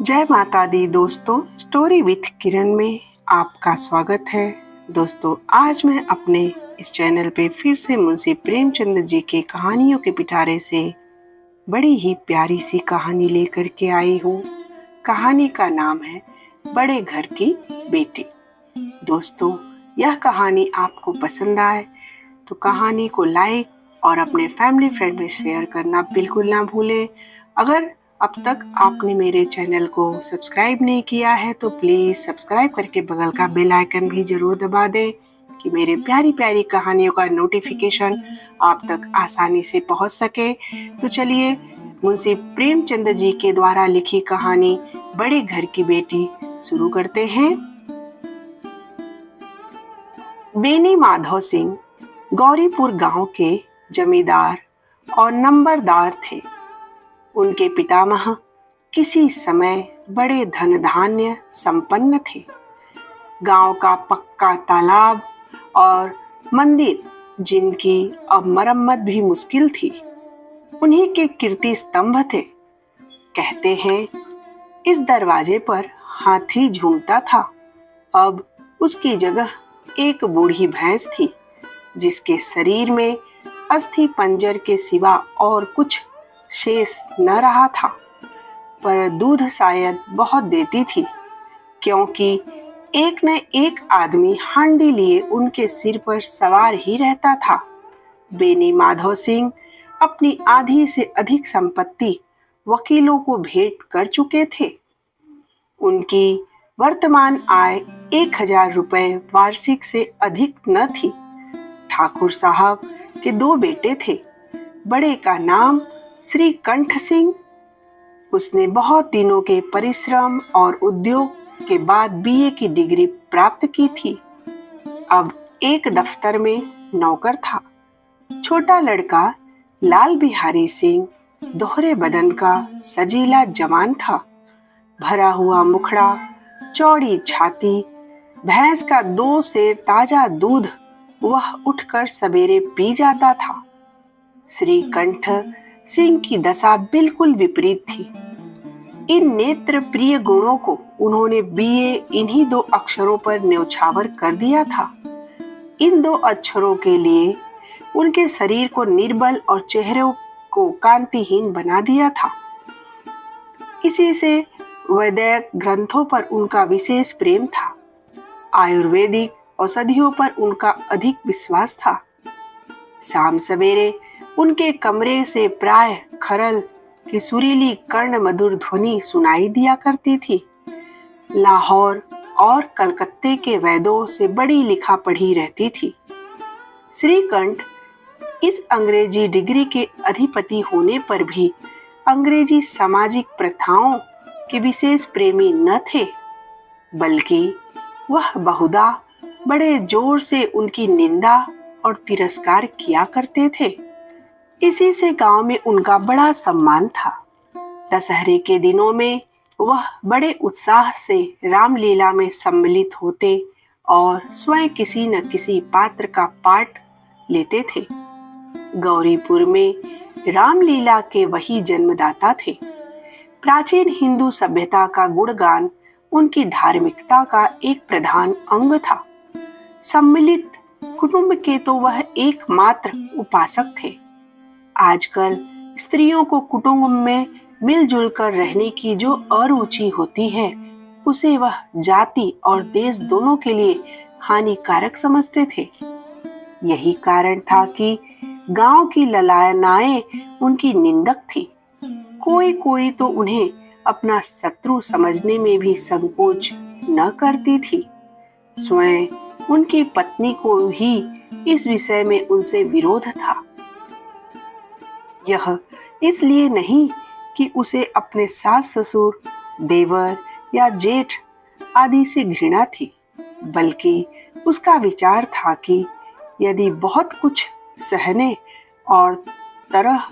जय माता दी दोस्तों, स्टोरी विथ किरण में आपका स्वागत है। दोस्तों, आज मैं अपने इस चैनल पे फिर से मुंशी प्रेमचंद जी के कहानियों के पिटारे से बड़ी ही प्यारी सी कहानी लेकर के आई हूँ। कहानी का नाम है बड़े घर की बेटी। दोस्तों, यह कहानी आपको पसंद आए तो कहानी को लाइक और अपने फैमिली फ्रेंड में शेयर करना बिल्कुल ना भूलें। अगर अब तक आपने मेरे चैनल को सब्सक्राइब नहीं किया है तो प्लीज़ सब्सक्राइब करके बगल का बेल आइकन भी ज़रूर दबा दें कि मेरे प्यारी प्यारी कहानियों का नोटिफिकेशन आप तक आसानी से पहुंच सके। तो चलिए मुंशी प्रेमचंद जी के द्वारा लिखी कहानी बड़े घर की बेटी शुरू करते हैं। बेनी माधव सिंह गौरीपुर गांव के जमींदार और नंबरदार थे। उनके पितामह किसी समय बड़े धन धान्य संपन्न थे। गांव का पक्का तालाब और मंदिर, जिनकी अब मरम्मत भी मुश्किल थी, उन्हीं के कीर्ति स्तंभ थे। कहते हैं, इस दरवाजे पर हाथी झूमता था। अब उसकी जगह एक बूढ़ी भैंस थी, जिसके शरीर में अस्थि पंजर के सिवा और कुछ शेष न रहा था, पर दूध शायद बहुत देती थी, क्योंकि एक न एक आदमी हांडी लिए उनके सिर पर सवार ही रहता था। बेनी माधव सिंह अपनी आधी से अधिक संपत्ति वकीलों को भेंट कर चुके थे। उनकी वर्तमान आय 1000 रुपए वार्षिक से अधिक न थी। ठाकुर साहब के 2 बेटे थे। बड़े का नाम श्री कंठ सिंह। उसने बहुत दिनों के परिश्रम और उद्योग के बाद बीए की डिग्री प्राप्त की थी। अब एक दफ्तर में नौकर था। छोटा लड़का लाल बिहारी सिंह दोहरे बदन का सजीला जवान था। भरा हुआ मुखड़ा, चौड़ी छाती, भैंस का 2 सेर ताजा दूध वह उठकर सवेरे पी जाता था। श्री कंठ सिंह की दशा बिल्कुल विपरीत थी। इन नेत्र प्रिय गुणों को उन्होंने बीए इन्हीं 2 अक्षरों पर न्यौछावर कर दिया था। इन 2 अक्षरों के लिए उनके शरीर को निर्बल और चेहरे को कांतिहीन बना दिया था। इसी से वैदिक ग्रंथों पर उनका विशेष प्रेम था। आयुर्वेदिक औषधियों पर उनका अधिक विश्वास था। शाम सवेरे उनके कमरे से प्राय खरल की सुरीली कर्ण मधुर ध्वनि सुनाई दिया करती थी। लाहौर और कलकत्ते के वैद्यों से बड़ी लिखा पढ़ी रहती थी। श्रीकंठ इस अंग्रेजी डिग्री के अधिपति होने पर भी अंग्रेजी सामाजिक प्रथाओं के विशेष प्रेमी न थे, बल्कि वह बहुधा बड़े जोर से उनकी निंदा और तिरस्कार किया करते थे। इसी से गांव में उनका बड़ा सम्मान था। दशहरे के दिनों में वह बड़े उत्साह से रामलीला में सम्मिलित होते और स्वयं किसी न किसी पात्र का पाठ लेते थे। गौरीपुर में रामलीला के वही जन्मदाता थे। प्राचीन हिंदू सभ्यता का गुणगान उनकी धार्मिकता का एक प्रधान अंग था। सम्मिलित कुटुंब के तो वह एकमात्र उपासक थे। आजकल स्त्रियों को कुटुंब में मिलजुल कर रहने की जो अरुचि होती है, उसे वह जाति और देश दोनों के लिए हानिकारक समझते थे। यही कारण था कि गांव की ललायनाएं उनकी निंदक थी। कोई कोई तो उन्हें अपना शत्रु समझने में भी संकोच न करती थी। स्वयं उनकी पत्नी को भी इस विषय में उनसे विरोध था। यह इसलिए नहीं कि उसे अपने सास ससुर, देवर या जेठ आदि से घृणा थी, बल्कि उसका विचार था कि यदि बहुत कुछ सहने और तरह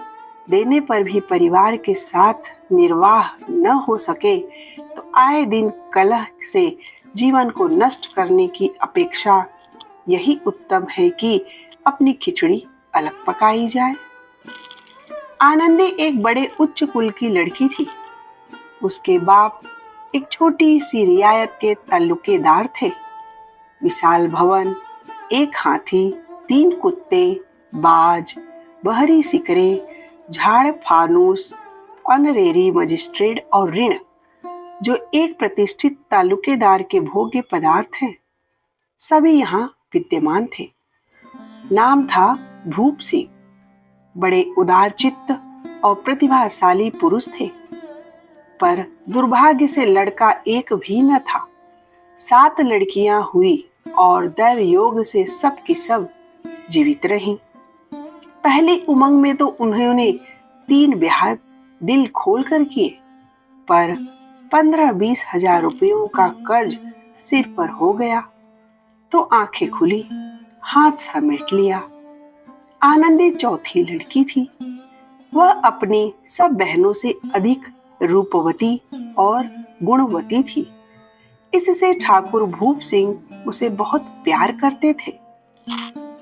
देने पर भी परिवार के साथ निर्वाह न हो सके, तो आए दिन कलह से जीवन को नष्ट करने की अपेक्षा यही उत्तम है कि अपनी खिचड़ी अलग पकाई जाए। आनंदी एक बड़े उच्च कुल की लड़की थी। उसके बाप एक छोटी सी रियायत के ताल्लुकेदार थे। विशाल भवन, एक हाथी, 3 कुत्ते, बाज, बहरी सिकरे, झाड़ फानूस, ऑनरेरी मजिस्ट्रेट और ऋण, जो एक प्रतिष्ठित ताल्लुकेदार के भोग्य पदार्थ हैं, सभी यहाँ विद्यमान थे। नाम था भूप सिंह। बड़े उदारचित्त और प्रतिभाशाली पुरुष थे, पर दुर्भाग्य से लड़का एक भी न था। 7 लड़कियां हुई और दैव योग से सब की सब जीवित रहीं। पहली उमंग में तो उन्होंने 3 ब्याह दिल खोल कर किए, पर 15-20 हजार रुपयों का कर्ज सिर पर हो गया तो आंखें खुली, हाथ समेट लिया। आनंदी चौथी लड़की थी। वह अपनी सब बहनों से अधिक रूपवती और गुणवती थी। इससे ठाकुर भूप सिंह उसे बहुत प्यार करते थे।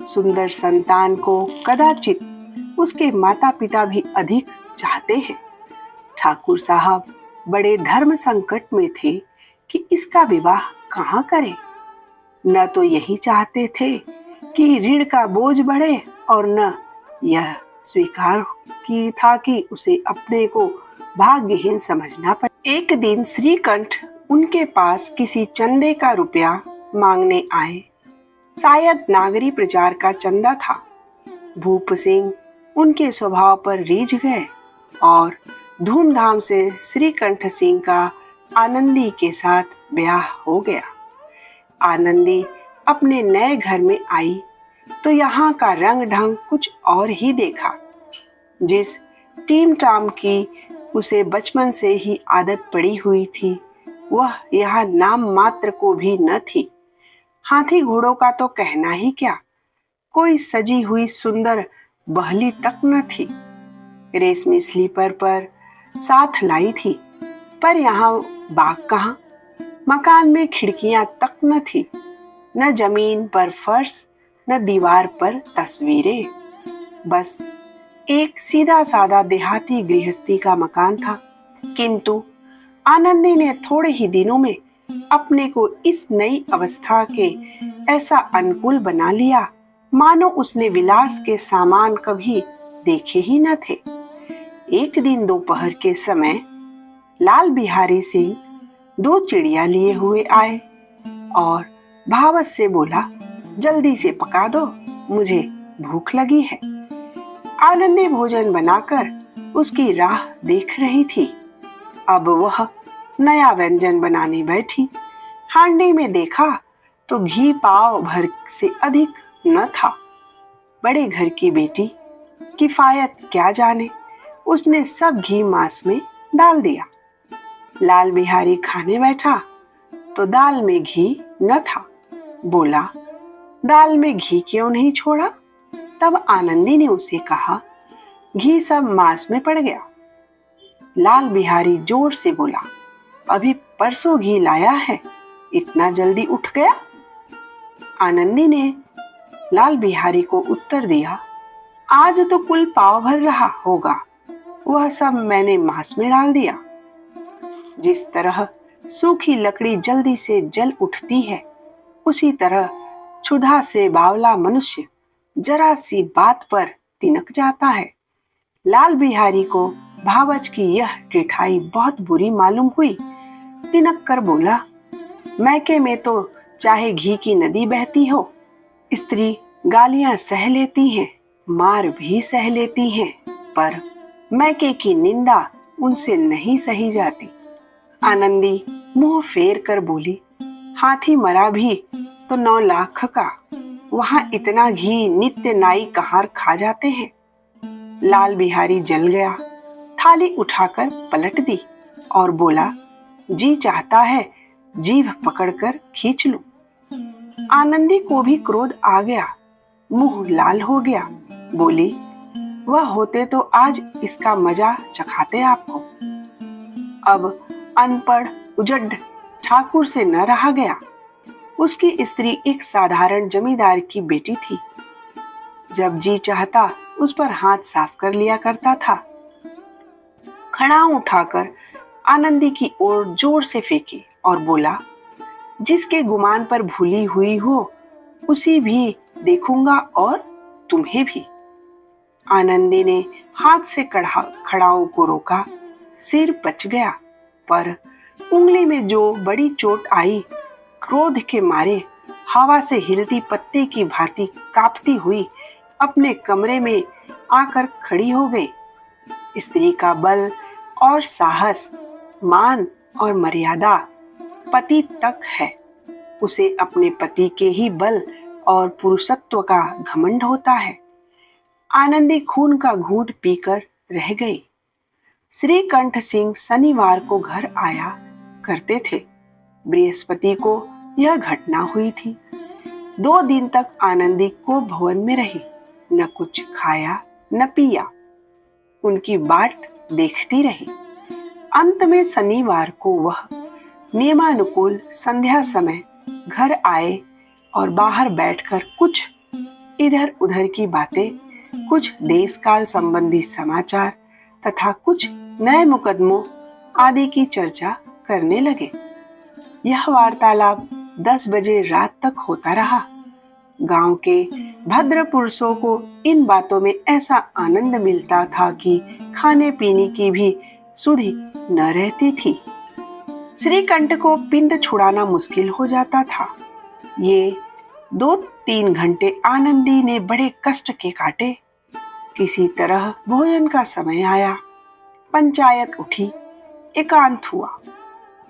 सुंदर संतान को कदाचित उसके माता पिता भी अधिक चाहते हैं। ठाकुर साहब बड़े धर्म संकट में थे कि इसका विवाह कहाँ करें। न तो यही चाहते थे कि ऋण का बोझ बढ़े और न यह स्वीकार की था कि उसे अपने को भाग्यहीन समझना पड़े। एक दिन श्रीकंठ उनके पास किसी चंदे का रुपया मांगने आए। शायद नागरी प्रचार का चंदा था। भूप सिंह उनके स्वभाव पर रीझ गए और धूमधाम से श्रीकंठ सिंह का आनंदी के साथ ब्याह हो गया। आनंदी अपने नए घर में आई तो यहाँ का रंग ढंग कुछ और ही देखा। जिस टीम टाम की उसे बचपन से ही आदत पड़ी हुई थी, वह यहाँ नाम मात्र को भी न थी। हाथी घोड़ों का तो कहना ही क्या, कोई सजी हुई सुंदर बहली तक न थी। रेशमी स्लीपर पर साथ लाई थी, पर यहाँ बाग कहाँ। मकान में खिड़कियां तक न थी, न जमीन पर फर्श, न दीवार पर तस्वीरें। बस एक सीधा सादा देहाती गृहस्थी का मकान था। किंतु आनंदी ने थोड़े ही दिनों में अपने को इस नई अवस्था के ऐसा अनुकूल बना लिया मानो उसने विलास के सामान कभी देखे ही न थे। एक दिन दोपहर के समय लाल बिहारी सिंह 2 चिड़िया लिए हुए आए और भावत से बोला, जल्दी से पका दो, मुझे भूख लगी है। आनंदी भोजन बनाकर उसकी राह देख रही थी। अब वह नया व्यंजन बनाने बैठी। हांडी में देखा तो घी पाव भर से अधिक न था। बड़े घर की बेटी किफायत क्या जाने, उसने सब घी मांस में डाल दिया। लाल बिहारी खाने बैठा तो दाल में घी न था। बोला, दाल में घी क्यों नहीं छोड़ा? तब आनंदी ने उसे कहा, घी सब मांस में पड़ गया। लाल बिहारी जोर से बोला, अभी परसों घी लाया है, इतना जल्दी उठ गया? आनंदी ने लाल बिहारी को उत्तर दिया, आज तो कुल पाव भर रहा होगा, वह सब मैंने मांस में डाल दिया। जिस तरह सूखी लकड़ी जल्दी से जल उठती है, उसी तरह क्षुधा से बावला मनुष्य जरा सी बात पर तिनक जाता है। लाल बिहारी को भावच की यह टिठाई बहुत बुरी मालूम हुई। तिनक कर बोला, मैके में तो चाहे घी की नदी बहती हो, स्त्री गालियां सह लेती हैं, मार भी सह लेती हैं, पर मैके की निंदा उनसे नहीं सही जाती। आनंदी मुंह फेर कर बोली, हाथी मरा भी तो 9 लाख का, वहां इतना घी नित्य नाई कहार खा जाते हैं। लाल बिहारी जल गया, थाली उठाकर पलट दी और बोला, जी चाहता है जीभ पकड़कर खींच लूं। आनंदी को भी क्रोध आ गया, मुंह लाल हो गया। बोली, वह होते तो आज इसका मजा चखाते आपको। अब अनपढ़ उजड़ ठाकुर से न रहा गया। उसकी स्त्री एक साधारण जमींदार की बेटी थी। जब जी चाहता उस पर हाथ साफ कर लिया करता था। खड़ा उठाकर आनंदी की ओर जोर से फेंके और बोला, जिसके गुमान पर भूली हुई हो उसी भी देखूंगा और तुम्हें भी। आनंदी ने हाथ से खड़ाऊ को रोका। सिर बच गया, पर उंगली में जो बड़ी चोट आई, क्रोध के मारे हवा से हिलती पत्ते की भांति कांपती हुई अपने कमरे में आकर खड़ी हो गई। स्त्री का बल और साहस, मान और मर्यादा पति तक है। उसे अपने पति के ही बल और पुरुषत्व का घमंड होता है। आनंदी खून का घूंट पीकर रह गई। श्रीकंठ सिंह शनिवार को घर आया करते थे। बृहस्पति को यह घटना हुई थी। 2 दिन तक आनंदी को भवन में रही, न कुछ खाया न पिया, उनकी बाट देखती रही। अंत में शनिवार को वह नियमानुकूल संध्या समय घर आए और बाहर बैठकर कुछ इधर उधर की बातें, कुछ देश काल संबंधी समाचार तथा कुछ नए मुकदमों आदि की चर्चा करने लगे। यह वार्तालाप 10 बजे रात तक होता रहा। गांव के भद्र पुरुषों को इन बातों में ऐसा आनंद मिलता था कि खाने पीने की भी सुधि न रहती थी। श्रीकंठ को पिंड छुड़ाना मुश्किल हो जाता था। ये 2-3 घंटे आनंदी ने बड़े कष्ट के काटे। किसी तरह भोजन का समय आया, पंचायत उठी, एकांत हुआ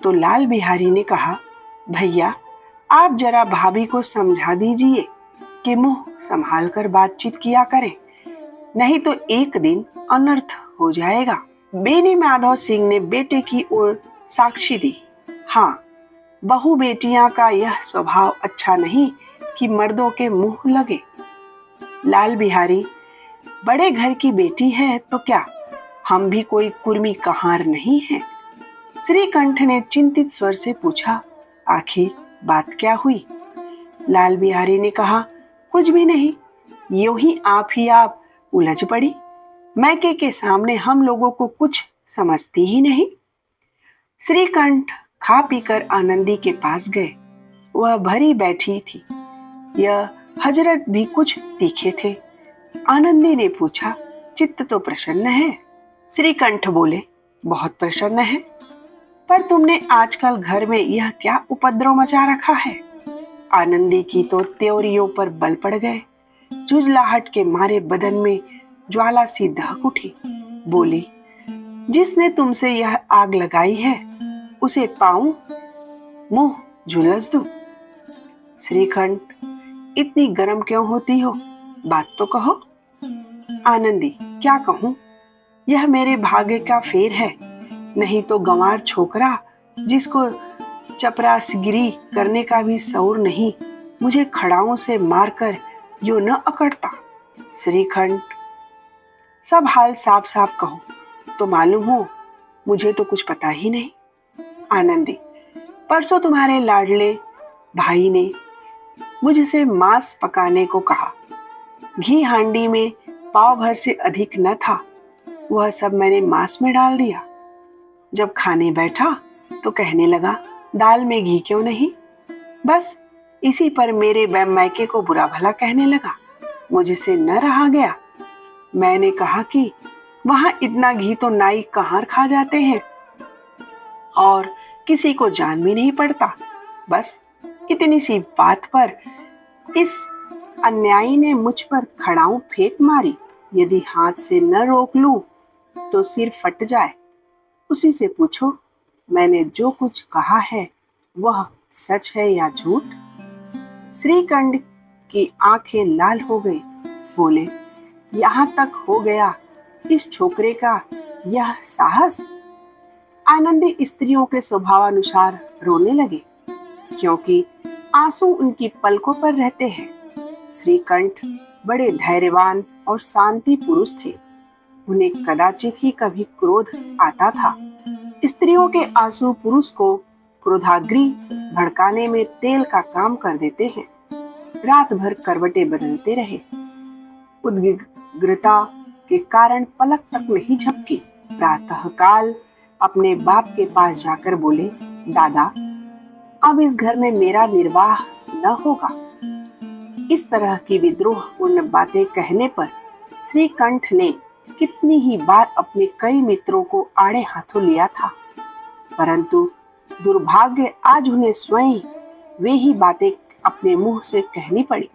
तो लाल बिहारी ने कहा, भैया आप जरा भाभी को समझा दीजिए कि मुंह संभाल कर बातचीत किया करें, नहीं तो एक दिन अनर्थ हो जाएगा। बेनी माधव सिंह ने बेटे की ओर साक्षी दी। हाँ, बहू बेटियां का यह स्वभाव अच्छा नहीं कि मर्दों के मुंह लगे। लाल बिहारी, बड़े घर की बेटी है तो क्या, हम भी कोई कुर्मी कहार नहीं है। श्रीकंठ ने चिंतित स्वर से पूछा, आखिर बात क्या हुई? लाल बिहारी ने कहा, कुछ भी नहीं, यूं ही आप उलझ पड़ी। मैके के सामने हम लोगों को कुछ समझती ही नहीं। श्रीकंठ खा पीकर आनंदी के पास गए। वह भरी बैठी थी। यह हजरत भी कुछ तीखे थे। आनंदी ने पूछा, चित्त तो प्रसन्न है? श्रीकंठ बोले, बहुत प्रसन्न है, पर तुमने आजकल घर में यह क्या उपद्रव मचा रखा है? आनंदी की तो त्योरियों पर बल पड़ गए। झुंझलाहट के मारे बदन में ज्वाला सी दहक उठी। बोली, जिसने तुमसे यह आग लगाई है उसे पाऊं, मुंह झुलस दूं? श्रीकंठ, इतनी गर्म क्यों होती हो? बात तो कहो। आनंदी, क्या कहूं? यह मेरे भाग्य का फेर है, नहीं तो गंवार छोकरा जिसको चपरासीगिरी करने का भी शऊर नहीं, मुझे खड़ाओं से मारकर यो न अकड़ता। श्रीकंठ, सब हाल साफ साफ कहो तो मालूम हो, मुझे तो कुछ पता ही नहीं। आनंदी, परसों तुम्हारे लाडले भाई ने मुझसे मांस पकाने को कहा। घी हांडी में पाव भर से अधिक न था, वह सब मैंने मांस में डाल दिया। जब खाने बैठा तो कहने लगा, दाल में घी क्यों नहीं? बस इसी पर मेरे मैके को बुरा भला कहने लगा। मुझसे न रहा गया। मैंने कहा कि वहां इतना घी तो नाई कहाँ खा जाते हैं और किसी को जान भी नहीं पड़ता। बस इतनी सी बात पर इस अन्यायी ने मुझ पर खड़ाऊ फेंक मारी। यदि हाथ से न रोक लूं तो सिर फट जाए। उसी से पूछो, मैंने जो कुछ कहा है वह सच है या झूठ? श्रीकंठ की आंखें लाल हो गई। बोले, यहां तक हो गया इस छोकरे का यह साहस? आनंदी स्त्रियों के स्वभावानुसार रोने लगे, क्योंकि आंसू उनकी पलकों पर रहते हैं। श्रीकंठ बड़े धैर्यवान और शांति पुरुष थे। उन्हें कदाचित ही कभी क्रोध आता था। स्त्रियों के आंसू पुरुष को क्रोधाग्नि भड़काने में तेल का काम कर देते हैं। रात भर करवटें बदलते रहे। उद्विग्नता के कारण पलक तक नहीं झपकी। प्रातः काल अपने बाप के पास जाकर बोले, दादा, अब इस घर में मेरा निर्वाह न होगा। इस तरह की विद्रोहपूर्ण बातें कहने पर श्रीकंठ ने कितनी ही बार अपने कई मित्रों को आड़े हाथों लिया था, परंतु दुर्भाग्य आज उन्हें स्वयं वे ही बातें अपने मुंह से कहनी पड़ी।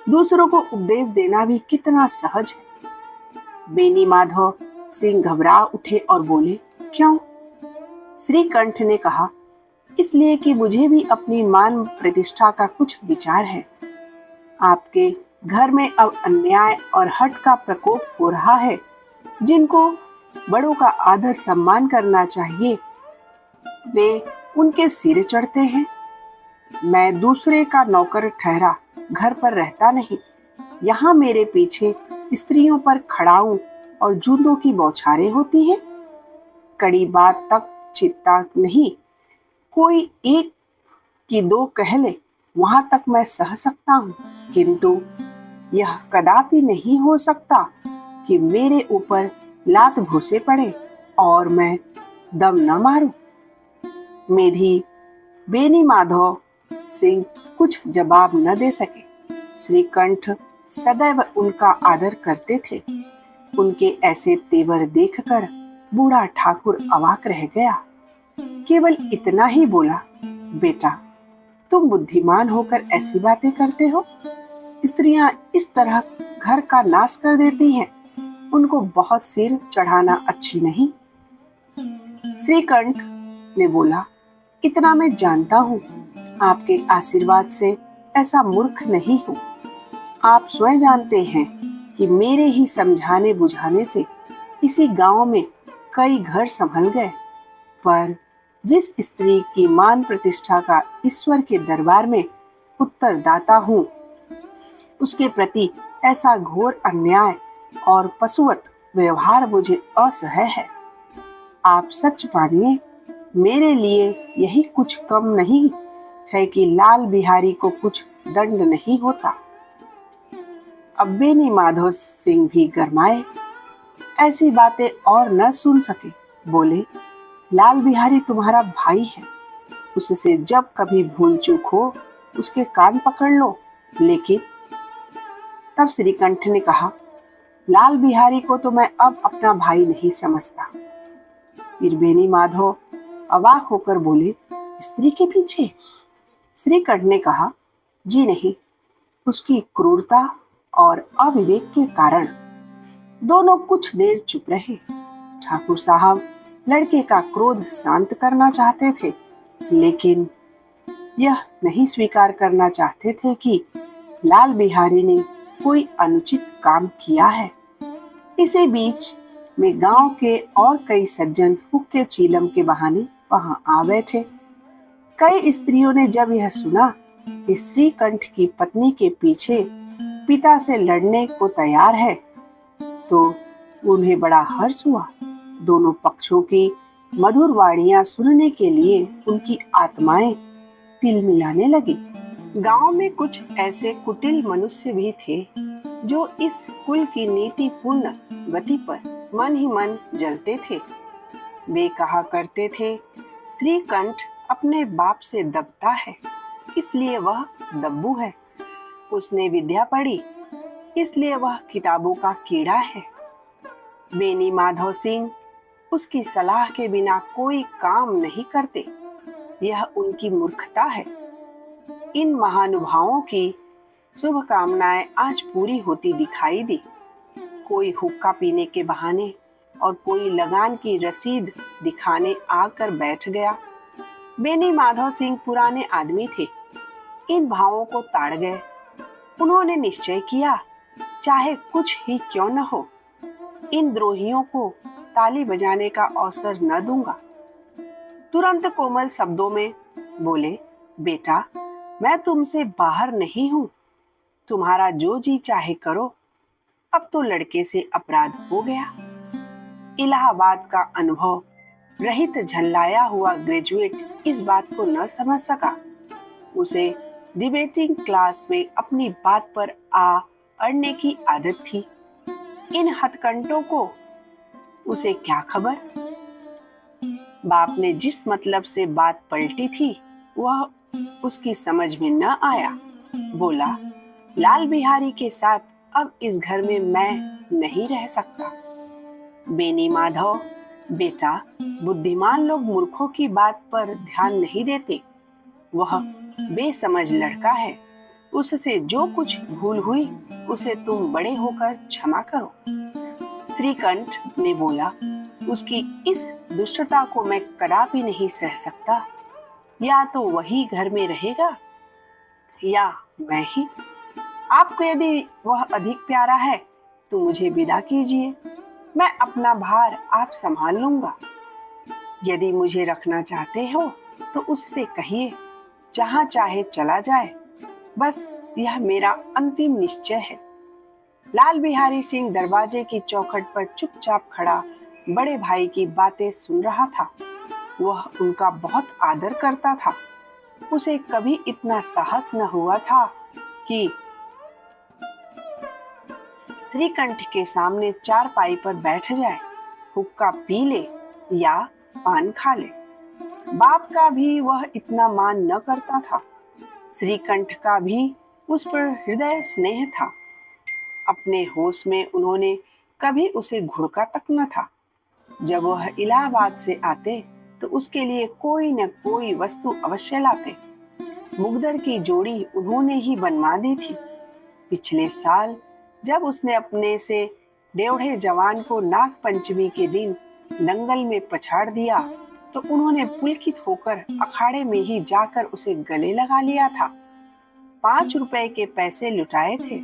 दूसरों को उपदेश देना भी कितना सहज है। बेनी माधव सिंह घबरा उठे और बोले, क्यों? श्रीकंठ ने कहा, इसलिए कि मुझे भी अपनी मान प्रतिष्ठा का कुछ विचार है। आपके घर में अब अन्याय और हठ का प्रकोप हो रहा है। जिनको बड़ों का आदर सम्मान करना चाहिए वे उनके सिर चढ़ते हैं। मैं दूसरे का नौकर ठहरा घर पर रहता नहीं। यहाँ मेरे पीछे स्त्रियों पर खड़ाऊं और जूतों की बौछारें होती हैं। कड़ी बात तक चिंता नहीं, कोई एक की दो कह ले वहां तक मैं सह सकता हूँ, किंतु यह कदापि नहीं हो सकता कि मेरे ऊपर लात घुसे पड़े और मैं दम न मारूं। मेधी बेनी माधव सिंह कुछ जवाब न दे सके। श्रीकंठ सदैव उनका आदर करते थे। उनके ऐसे तेवर देखकर बूढ़ा ठाकुर अवाक रह गया। केवल इतना ही बोला, बेटा, तुम बुद्धिमान होकर ऐसी बातें करते हो? स्त्रियां इस तरह घर का नाश कर देती हैं। उनको बहुत सिर चढ़ाना अच्छी नहीं। श्रीकंठ ने बोला, इतना मैं जानता हूँ, आपके आशीर्वाद से ऐसा मूर्ख नहीं हूँ। आप स्वयं जानते हैं कि मेरे ही समझाने बुझाने से इसी गांव में कई घर संभल गए, पर जिस स्त्री की मान प्रतिष्ठा का ईश्वर के दरबार में उत्तरदाता हूँ, उसके प्रति ऐसा घोर अन्याय और पशुवत व्यवहार मुझे असह्य है। आप सच मानिए, मेरे लिए यही कुछ कम नहीं है कि लाल बिहारी को कुछ दंड नहीं होता। अब बेनी माधव सिंह भी गरमाए, ऐसी बातें और न सुन सके। बोले, लाल बिहारी तुम्हारा भाई है, उससे जब कभी भूल चूक हो उसके कान पकड़ लो। लेकिन तब श्रीकंठ ने कहा, लाल बिहारी को तो मैं अब अपना भाई नहीं समझता। फिर बेनी माधव अवाक होकर बोले, स्त्री के पीछे? श्रीकंठ ने कहा, जी नहीं, उसकी क्रूरता और अविवेक के कारण। दोनों कुछ देर चुप रहे। ठाकुर साहब लड़के का क्रोध शांत करना चाहते थे, लेकिन यह नहीं स्वीकार करना चाहते थे कि लाल बिहारी ने कोई अनुचित काम किया है। इसी बीच में गांव के और कई सज्जन हुक्के चीलम के बहाने वहां आ बैठे। कई स्त्रियों ने जब यह सुना कि श्रीकंठ की पत्नी के पीछे पिता से लड़ने को तैयार है, तो उन्हें बड़ा हर्ष हुआ। दोनों पक्षों की मधुर वाणियां सुनने के लिए उनकी आत्माएं तिल मिलाने लगी। गांव में कुछ ऐसे कुटिल मनुष्य भी थे जो इस कुल की नीतिपूर्ण गति पर मन ही मन जलते थे। वे कहा करते थे, श्रीकंठ अपने बाप से दबता है, इसलिए वह दब्बू है। उसने विद्या पढ़ी, इसलिए वह किताबों का कीड़ा है। बेनी माधव सिंह उसकी सलाह के बिना कोई काम नहीं करते, यह उनकी मूर्खता है। इन महानुभावों की शुभकामनाएं आज पूरी होती दिखाई दी। कोई हुक्का पीने के बहाने और कोई लगान की रसीद दिखाने आकर बैठ गया। बेनी माधव सिंह पुराने आदमी थे, इन भावों को ताड़ गए। उन्होंने निश्चय किया, चाहे कुछ ही क्यों न हो, इन द्रोहियों को ताली बजाने का अवसर न दूंगा। तुरंत कोमल शब्दों में बोले, बेटा, मैं तुमसे बाहर नहीं हूं, तुम्हारा जो जी चाहे करो। अब तो लड़के से अपराध हो गया। इलाहाबाद का अनुभव रहित झल्लाया हुआ ग्रेजुएट इस बात को न समझ सका। उसे डिबेटिंग क्लास में अपनी बात पर आ अड़ने की आदत थी। इन हथकंडों को उसे क्या खबर। बाप ने जिस मतलब से बात पलटी थी वह उसकी समझ में न आया। बोला, लाल बिहारी के साथ अब इस घर में मैं नहीं रह सकता। बेनी माधव, बेटा, बुद्धिमान लोग मूर्खों की बात पर ध्यान नहीं देते। वह बेसमझ लड़का है। उससे जो कुछ भूल हुई उसे तुम बड़े होकर क्षमा करो। श्रीकंठ ने बोला, उसकी इस दुष्टता को मैं कदापि नहीं सह सकता। या तो वही घर में रहेगा या मैं ही। आपको यदि वह अधिक प्यारा है तो मुझे विदा कीजिए। मैं अपना भार आप संभाल लूंगा। यदि मुझे रखना चाहते हो तो उससे कहिए जहां चाहे चला जाए। बस यह मेरा अंतिम निश्चय है। लाल बिहारी सिंह दरवाजे की चौखट पर चुपचाप खड़ा बड़े भाई की बातें सुन रहा था। वह उनका बहुत आदर करता था। उसे कभी इतना साहस न हुआ था कि श्रीकंठ के सामने चारपाई पर बैठ जाए, हुक्का पी ले या पान खा ले। बाप का भी वह इतना मान न करता था। श्रीकंठ का भी उस पर हृदय स्नेह था। अपने होश में उन्होंने कभी उसे घुड़का तक न था। जब वह इलाहाबाद से आते तो उसके लिए कोई न कोई वस्तु अवश्य लाते। मुगदर की जोड़ी उन्होंने ही बनवा दी थी। पिछले साल जब उसने अपने से डेढ़े जवान को नाग पंचमी के दिन दंगल में पछाड़ दिया तो उन्होंने पुलकित होकर अखाड़े में ही जाकर उसे गले लगा लिया था। 5 रुपए के पैसे लुटाए थे।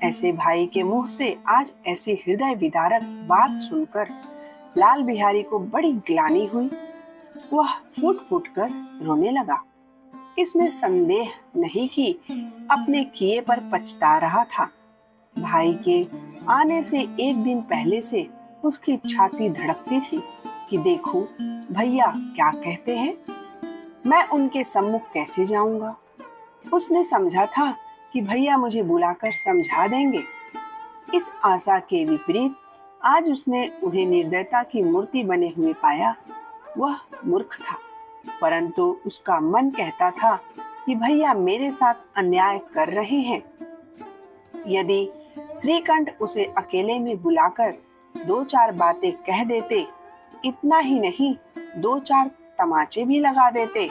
ऐसे भाई के मुंह से आज ऐसी हृदय विदारक बात सुनकर लाल बिहारी को बड़ी ग्लानि हुई। वह फूट फूट कर रोने लगा। इसमें संदेह नहीं कि अपने किए पर पछता रहा था। भाई के आने से एक दिन पहले से उसकी छाती धड़कती थी कि देखूं भैया क्या कहते हैं, मैं उनके सम्मुख कैसे जाऊंगा। उसने समझा था कि भैया मुझे बुलाकर समझा देंगे। इस आशा के विपरीत आज उसने उन्हें निर्दयता की मूर्ति बने हुए पाया। वह मूर्ख था, परंतु उसका मन कहता था कि भैया मेरे साथ अन्याय कर रहे हैं। यदि श्रीकंठ उसे अकेले में बुलाकर 2-4 बातें कह देते, इतना ही नहीं 2-4 तमाचे भी लगा देते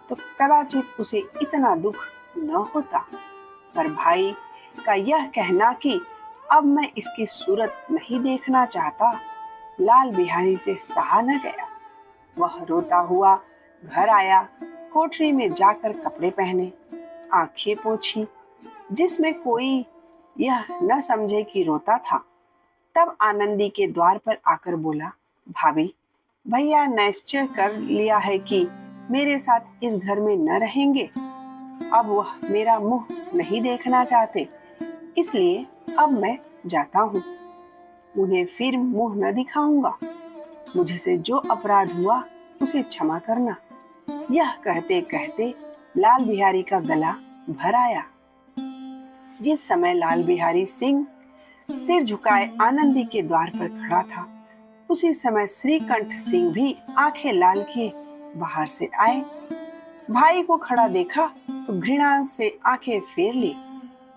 तो कदाचित उसे इतना दुख न होता। पर भाई का यह कहना कि अब मैं इसकी सूरत नहीं देखना चाहता, लाल बिहारी से सहा न गया। वह रोता हुआ घर आया, कोठरी में जाकर कपड़े पहने, आंखें पोंछी, जिसमें कोई यह न समझे कि रोता था। तब आनंदी के द्वार पर आकर बोला, भाभी, भैया निश्चय कर लिया है कि मेरे साथ इस घर में न रहेंगे। अब वह मेरा मुंह नहीं देखना चाहते, इसलिए अब मैं जाता हूँ। उन्हें फिर मुंह न दिखाऊंगा। मुझसे जो अपराध हुआ उसे क्षमा करना। यह कहते कहते लाल बिहारी का गला भर आया। जिस समय लाल बिहारी सिंह सिर झुकाए आनंदी के द्वार पर खड़ा था, उसी समय श्रीकंठ सिंह भी आंखें लाल किए बाहर से आए। भाई को खड़ा देखा तो घृणा से आंखें फेर ली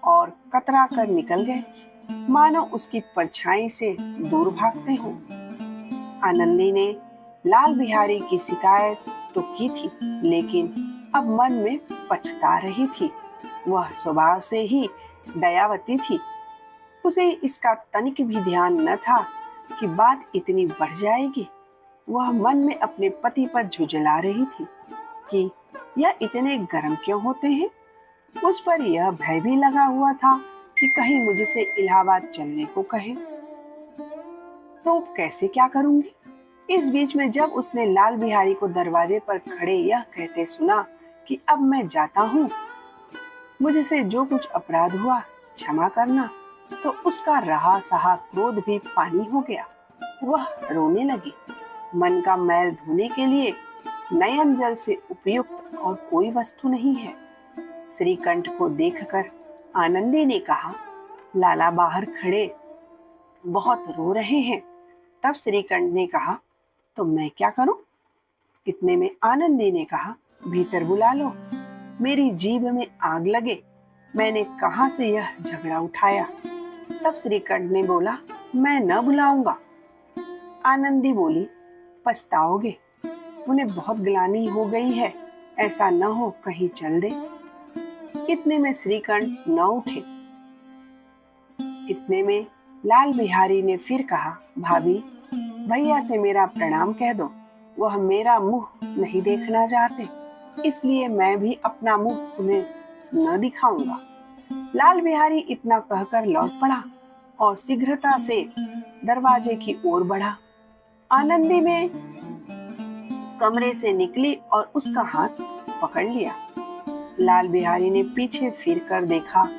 और कतरा कर निकल गए, मानो उसकी परछाई से दूर भागते हों। आनंदी ने लाल बिहारी की शिकायत तो की थी, लेकिन अब मन में पछता रही थी। वह स्वभाव से ही दयावती थी। उसे इसका तनिक भी ध्यान न था कि बात इतनी बढ़ जाएगी। वह मन में अपने पति पर झुंझला रही थी कि यह इतने गर्म क्यों होते हैं। उस पर यह भय भी लगा हुआ था कि कहीं मुझसे इलाहाबाद चलने को कहे तो कैसे क्या करूंगी। इस बीच में जब उसने लाल बिहारी को दरवाजे पर खड़े यह कहते सुना कि अब मैं जाता हूँ, मुझसे जो कुछ अपराध हुआ क्षमा करना, तो उसका रहा सहा क्रोध भी पानी हो गया। वह रोने लगी। मन का मैल धोने के लिए नयन जल से उपयुक्त और कोई वस्तु नहीं है। श्रीकंठ को देखकर आनंदी ने कहा, लाला बाहर खड़े बहुत रो रहे हैं। तब श्रीकंठ ने कहा, तो मैं क्या करूं? इतने में आनंदी ने कहा, भीतर बुला लो, मेरी जीभ में आग लगे, मैंने कहां से यह झगड़ा उठाया। तब श्रीकंठ ने बोला, मैं न बुलाऊंगा। आनंदी बोली, पछताओगे, उन्हें बहुत ग्लानि हो गई है, ऐसा न हो कहीं चल दे। इतने में श्रीकंठ न उठे। इतने में लाल बिहारी ने फिर कहा, भाभी, भैया से मेरा प्रणाम कह दो, वह मेरा मुंह नहीं देखना चाहते, इसलिए मैं भी अपना मुंह उन्हें न दिखाऊंगा। लाल बिहारी इतना कहकर लौट पड़ा और शीघ्रता से दरवाजे की ओर बढ़ा। आनंदी में कमरे से निकली और उसका हाथ पकड़ लिया। लाल बिहारी ने पीछे फिर कर देखा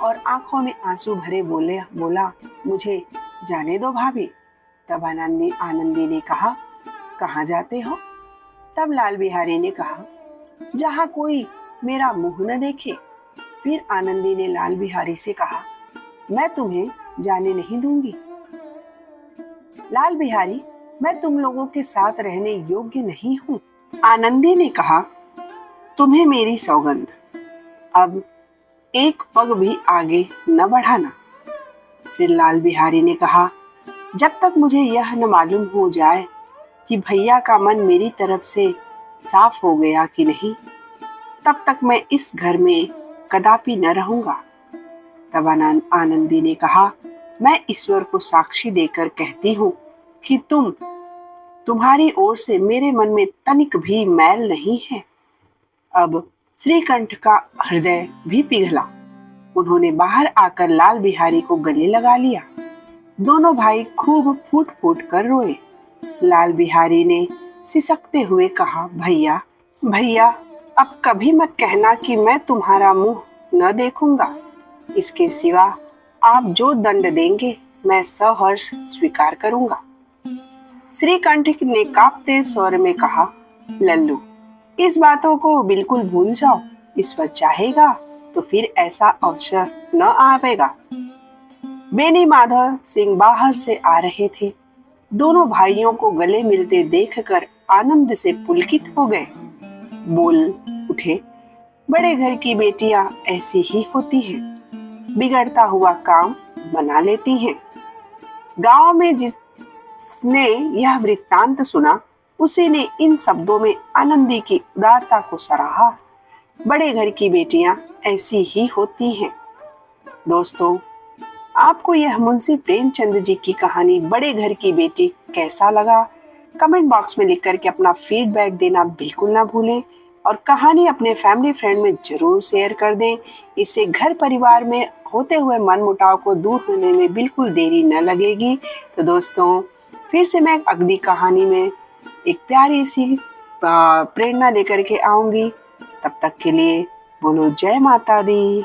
और आंखों में आंसू भरे बोला, मुझे जाने दो भाभी। तब आनंदी ने कहा, कहाँ जाते हो? तब लाल बिहारी ने कहा, जहाँ कोई मेरा मुंह न देखे। फिर आनंदी ने लाल बिहारी से कहा, मैं तुम्हें जाने नहीं दूंगी। लाल बिहारी, मैं तुम लोगों के साथ रहने योग्य नहीं हूं। आनंदी ने कहा, तुम्हें मेरी सौगंध, अब एक पग भी आगे न बढ़ाना। फिर लाल बिहारी ने कहा, जब तक मुझे यह न मालूम हो जाए कि भैया का मन मेरी तरफ से साफ हो गया कि नहीं, तब तक मैं इस घर में कदापि न रहूंगा। तब आनंदी ने कहा, मैं ईश्वर को साक्षी देकर कहती हूँ कि तुम्हारी ओर से मेरे मन में तनिक भी मैल नहीं है। अब श्रीकंठ का हृदय भी पिघला। उन्होंने बाहर आकर लाल बिहारी को गले लगा लिया। दोनों भाई खूब फूट फूट कर रोए। लाल बिहारी ने सिसकते हुए कहा, भैया भैया, अब कभी मत कहना कि मैं तुम्हारा मुंह न देखूंगा। इसके सिवा आप जो दंड देंगे मैं सहर्ष स्वीकार करूंगा। श्रीकंठ ने कांपते स्वर में कहा, लल्लू, इस बातों को बिल्कुल भूल जाओ। ईश्वर चाहेगा तो फिर ऐसा अवसर न आवेगा। बेनी माधव सिंह बाहर से आ रहे थे। दोनों भाइयों को गले मिलते देखकर आनंद से पुलकित हो गए। बोल उठे, बड़े घर की बेटियां ऐसी ही होती हैं, बिगड़ता हुआ काम बना लेती हैं। गांव में जिसने यह वृत्तांत सुना, उसी ने इन शब्दों में आनंदी की उदारता को सराहा। बड़े घर की बेटियां ऐसी ही होती हैं। दोस्तों, आपको यह मुंशी प्रेमचंद जी की कहानी बड़े घर की बेटी कैसा लगा? कमेंट बॉक्स में लिख करके अपना फीडबैक देना बिल्कुल ना भूलें और कहानी अपने फैमिली फ्रेंड में जरूर शेयर कर दें। इससे घर परिवार में होते हुए मनमुटाव को दूर होने में बिल्कुल देरी न लगेगी। तो दोस्तों, फिर से मैं अगली कहानी में एक प्यारी सी प्रेरणा लेकर के आऊंगी। तब तक के लिए बोलो जय माता दी।